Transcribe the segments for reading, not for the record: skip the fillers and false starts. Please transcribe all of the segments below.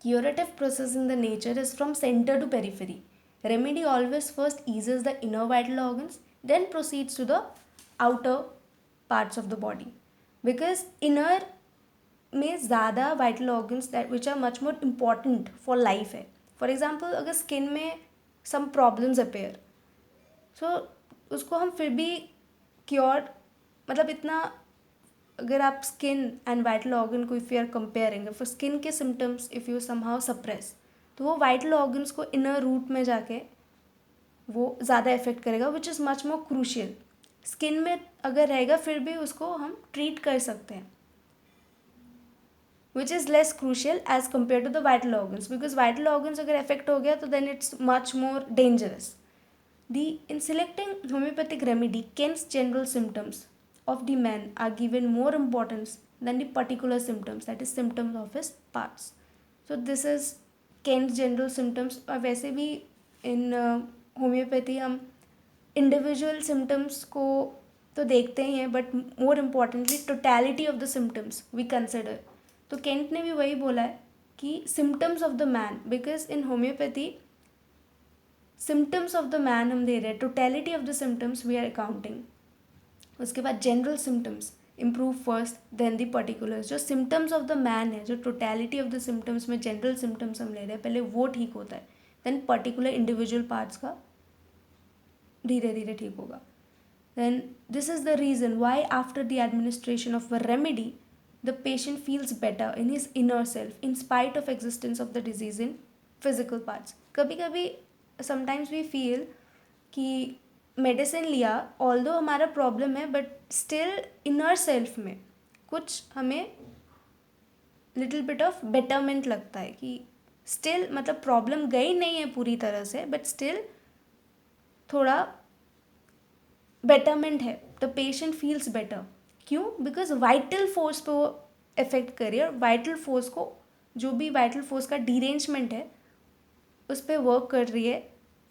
Curative process in the nature is from center to periphery. Remedy always first eases the inner vital organs, then proceeds to the outer parts of the body. Because inner में ज़्यादा vital organs that which are much more important for life है. For example अगर skin में some problems appear, सो उसको हम फिर भी cure, मतलब इतना, अगर आप स्किन एंड वाइटल ऑर्गन को if you are comparing for skin के symptoms if you somehow suppress, तो वो वाइटल ऑर्गन्स को इनर रूट में जाके वो ज़्यादा इफेक्ट करेगा which is much more crucial. Skin में अगर रहेगा फिर भी उसको हम ट्रीट कर सकते हैं, which is less crucial as compared to the vital organs, because vital organs अगर affect हो गया तो then it's much more dangerous. In selecting homeopathic remedy, Kent's general symptoms of the man are given more importance than the particular symptoms, that is symptoms of his parts. So this is Kent's general symptoms. और वैसे भी in homeopathy हम individual symptoms को तो देखते ही हैं, but more importantly totality of the symptoms we consider. तो Kent ने भी वही बोला है कि symptoms of the man, because in homeopathy symptoms of the man हम दे रहे हैं, totality of the symptoms we are counting. उसके बाद general symptoms improve first then the particulars. जो सिम्टम्स ऑफ द मैन है, जो टोटेलिटी ऑफ द सिम्टम्स में जनरल सिम्टम्स हम ले रहे हैं, पहले वो ठीक होता है, देन पर्टिकुलर इंडिविजुअल पार्ट्स का धीरे धीरे ठीक होगा. Then this is the reason why after the administration of a remedy the patient feels better in his inner self in spite of existence of the disease in physical parts. कभी कभी sometimes we feel कि medicine लिया although हमारा problem है, but still inner self में कुछ हमें little bit of betterment लगता है कि स्टिल, मतलब प्रॉब्लम गई नहीं है पूरी तरह से, बट स्टिल थोड़ा बेटरमेंट है. The patient feels better. क्यों? बिकॉज वाइटल फोर्स पे वो इफेक्ट कर रही है, और वाइटल फोर्स को, जो भी वाइटल फोर्स का डिरेंजमेंट है उस पर वर्क कर रही है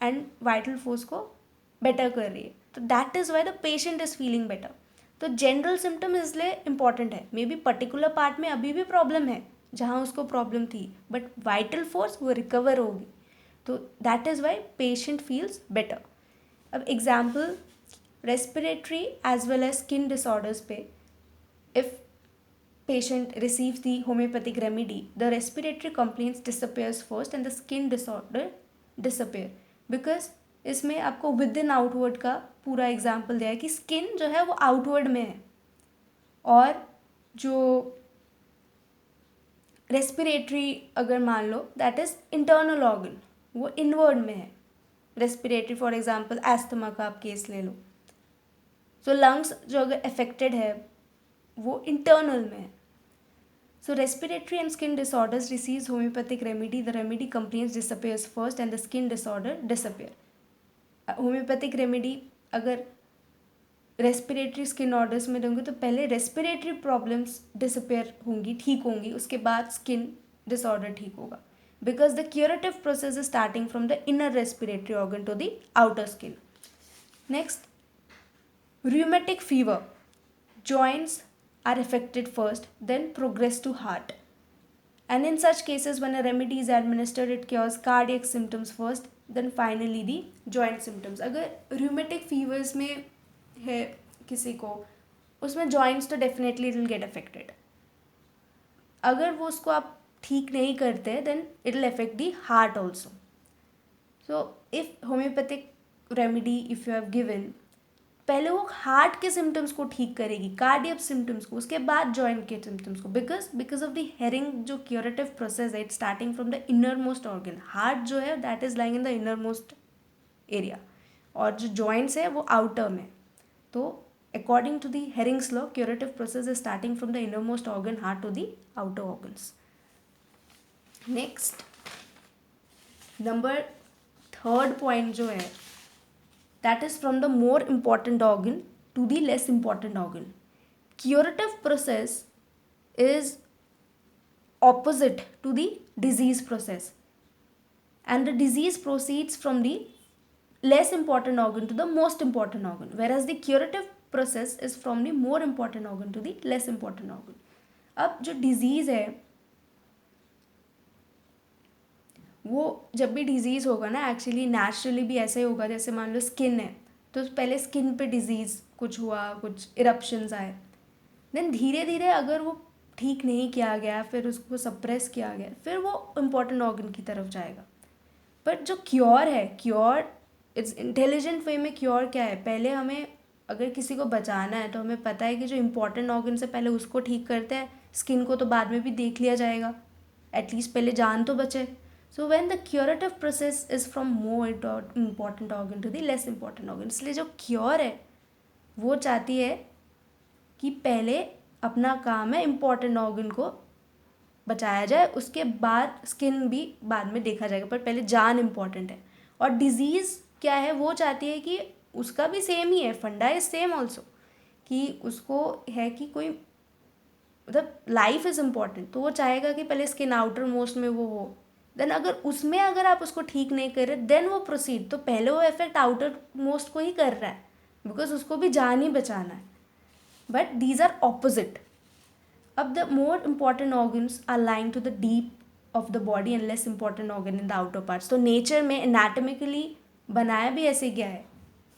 एंड वाइटल फोर्स को बेटर कर रही है. तो that is why the patient is feeling better. तो जनरल सिम्टम इसलिए इंपॉर्टेंट है. मे बी पर्टिकुलर पार्ट में अभी भी प्रॉब्लम है जहाँ उसको प्रॉब्लम थी, बट वाइटल फोर्स वो रिकवर होगी. तो that is why patient feels better. अब example respiratory as well as skin disorders पे, if patient receives the homeopathic remedy, the respiratory complaints disappears first and the skin disorder disappear, because इसमें आपको with in outward का पूरा example दिया है कि skin जो है वो आउटवर्ड में है, और जो रेस्पिरेटरी अगर मान लो दैट इज़ इंटरनल ऑर्गन, वो इनवर्ड में है. रेस्पिरेटरी फॉर एग्जाम्पल एस्थमा का आप केस ले लो, सो लंग्स जो अगर अफेक्टेड है वो इंटरनल में है. So respiratory and skin disorders receives homeopathic remedy, the remedy complaints disappears first and the skin disorder disappear. Homeopathic remedy अगर रेस्पिरेटरी स्किन ऑर्डर्स में दूंगी तो पहले रेस्पिरेटरी प्रॉब्लम्स डिसअपियर होंगी, ठीक होंगी, उसके बाद स्किन डिसऑर्डर ठीक होगा, because the curative process is starting from the inner respiratory organ to the outer skin. Next, rheumatic fever. Joints are affected first, then progress to heart. And in such cases, when a remedy is administered, it cures cardiac symptoms first, then finally the joint symptoms. अगर rheumatic fevers में है किसी को, उसमें joints तो definitely it will get affected. अगर वो उसको आप ठीक नहीं करते, then it will affect the heart also. So if homeopathic remedy if you have given, पहले वो हार्ट के सिम्टम्स को ठीक करेगी, कार्डियक सिम्टम्स को, उसके बाद जॉइंट के सिम्टम्स को, बिकॉज ऑफ द हेरिंग जो क्यूरेटिव प्रोसेस है, it starting from the inner most organ. Heart जो है that is lying in the inner most area, और जो जॉइंट्स है वो आउटर में. तो according to the Hering's law, curative process is starting from the inner most organ heart to the outer organs. Next, number third point जो है, that is from the more important organ to the less important organ. Curative process is opposite to the disease process, and the disease proceeds from the less important organ to the most important organ, whereas the curative process is from the more important organ to the less important organ. अब जो disease है वो जब भी disease होगा ना, actually naturally भी ऐसा ही होगा। जैसे मान लो स्किन है, तो पहले स्किन पे डिजीज़ कुछ हुआ, कुछ इरप्शंस आए, देन धीरे धीरे अगर वो ठीक नहीं किया गया, फिर उसको सप्रेस किया गया, फिर वो इम्पोर्टेंट ऑर्गन की तरफ जाएगा। बट जो क्योर है, क्योर इट्स इंटेलिजेंट वे में क्योर क्या है, पहले हमें अगर किसी को बचाना है तो हमें पता है कि जो इम्पोर्टेंट ऑर्गन से पहले उसको ठीक करते हैं, स्किन को तो बाद में भी देख लिया जाएगा, एटलीस्ट पहले जान तो बचे। So when the curative process is from more important organ to the less important organ, इसलिए जो क्योर है वो चाहती है कि पहले अपना काम है इम्पॉर्टेंट ऑर्गन को बचाया जाए, उसके बाद स्किन भी बाद में देखा जाएगा, पर पहले जान इम्पॉर्टेंट है। और डिजीज़ क्या है, वो चाहती है कि उसका भी सेम ही है, फंडा इज सेम ऑल्सो, कि उसको है कि कोई मतलब लाइफ इज़ इम्पॉर्टेंट, तो वो चाहेगा कि पहले स्किन आउटर मोस्ट में वो हो, देन अगर आप उसको ठीक नहीं कर रहे देन वो प्रोसीड, तो पहले वो इफेक्ट आउटर मोस्ट को ही कर रहा है, बिकॉज उसको भी जान ही बचाना है। But these are opposite. Up the more important organs are lying to the deep of the body and less important organ in the outer parts. तो नेचर में एनाटमिकली बनाया भी ऐसे गया है,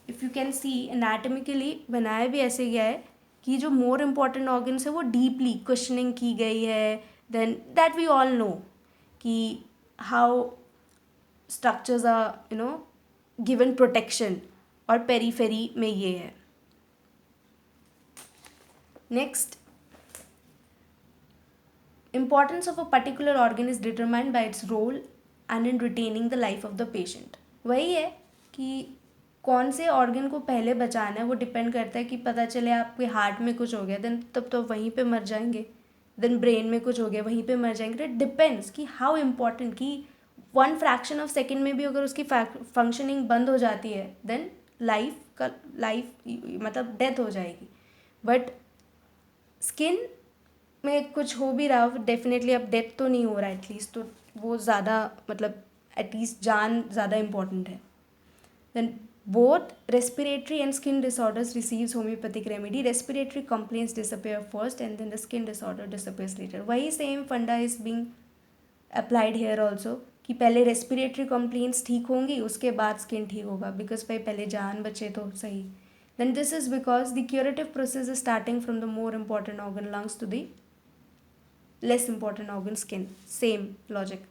इफ़ यू कैन सी एनाटमिकली बनाया भी ऐसे गया है कि जो मोर इम्पॉर्टेंट ऑर्गन्स है वो डीपली क्वेश्चनिंग की गई है, then that we all know कि how structures are given protection, और पेरीफेरी में ये है. Next, importance of a particular organ is determined by its role and in retaining the life of the patient. वही है कि कौन से ऑर्गन को पहले बचाना है, वो डिपेंड करता है कि पता चले आपके हार्ट में कुछ हो गया देन तब तो वहीं पे मर जाएंगे, देन ब्रेन में कुछ हो गया वहीं पे मर जाएंगे. इट डिपेंड्स कि हाउ इम्पॉर्टेंट, कि 1 fraction of second में भी अगर उसकी फंक्शनिंग बंद हो जाती है देन लाइफ मतलब डेथ हो जाएगी. बट स्किन में कुछ हो भी रहा, डेफिनेटली अब डेथ तो नहीं हो रहा एटलीस्ट, तो वो ज़्यादा मतलब एटलीस्ट जान ज़्यादा इम्पॉर्टेंट है. Then both respiratory and skin disorders receives homeopathic remedy. Respiratory complaints disappear first and then the skin disorder disappears later. वही सेम फंडा is being applied here also, कि पहले रेस्पिरेटरी कंप्लेंट्स ठीक होंगी उसके बाद स्किन ठीक होगा, बिकॉज भाई पहले जान बचे तो सही. Then this is because the curative process is starting from the more important organ lungs to the less important organ skin. Same logic.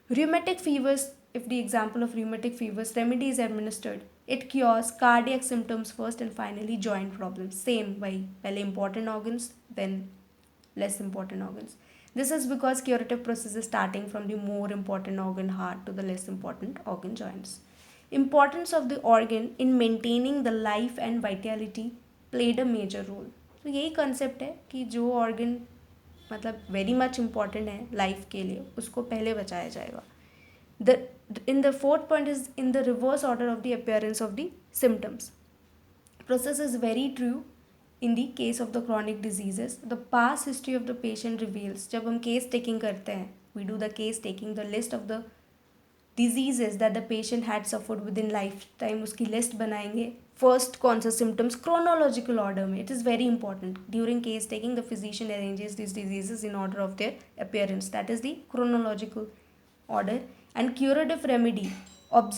Rheumatic fevers, if the example of rheumatic fevers, remedy is administered. It cures cardiac symptoms first and finally joint problems. Same way. Pehle important organs, then less important organs. This is because curative process is starting from the more important organ heart to the less important organ joints. Importance of the organ in maintaining the life and vitality played a major role. तो यही concept है कि जो organ मतलब very much important है life के लिए उसको पहले बचाया जाएगा. The fourth point is in the reverse order of the appearance of the symptoms. Process is very true in the case of the chronic diseases. The past history of the patient reveals. जब हम case taking करते हैं, we do the case taking, the list of the diseases that the patient had suffered within lifetime उसकी list बनाएंगे. First कौन सा symptoms, chronological order में. It is very important. During case taking the physician arranges this diseases in order of their appearance, that is the chronological order. And curative remedy observe